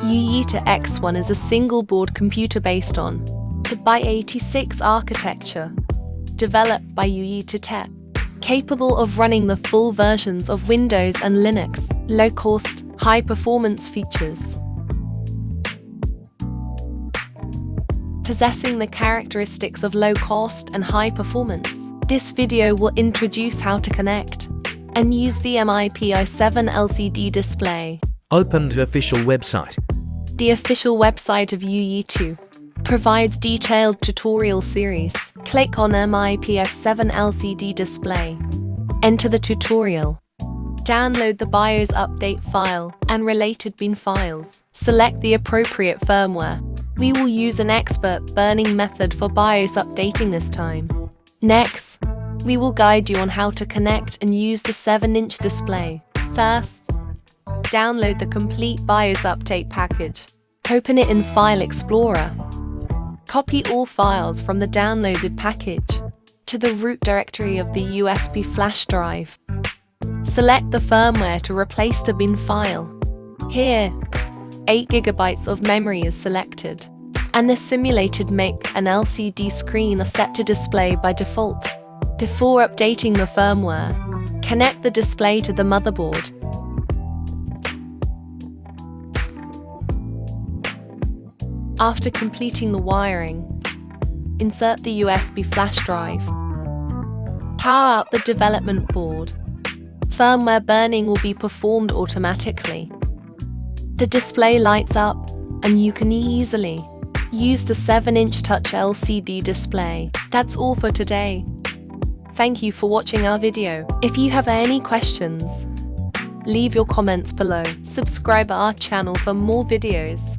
youyeetoo X1 is a single-board computer based on the x86 architecture, developed by youyeetoo, capable of running the full versions of Windows and Linux, low-cost, high-performance features. Possessing the characteristics of low cost and high performance, this video will introduce how to connect and use the MIPI7LCD display. Open the official website. The official website of youyeetoo provides detailed tutorial series. Click on MIPI7LCD display. Enter the tutorial. Download the BIOS update file and related bin files. Select the appropriate firmware. We will use an expert burning method for BIOS updating this time. Next, we will guide you on how to connect and use the 7-inch display. First, download the complete BIOS update package. Open it in File Explorer. Copy all files from the downloaded package to the root directory of the USB flash drive. Select the firmware to replace the bin file. Here, 8 GB of memory is selected, and the simulated MIPI and LCD screen are set to display by default. Before updating the firmware, connect the display to the motherboard. After completing the wiring, insert the USB flash drive. Power up the development board. Firmware burning will be performed automatically. The display lights up, and you can easily use the 7-inch touch LCD display. That's all for today. Thank you for watching our video. If you have any questions, leave your comments below. Subscribe our channel for more videos.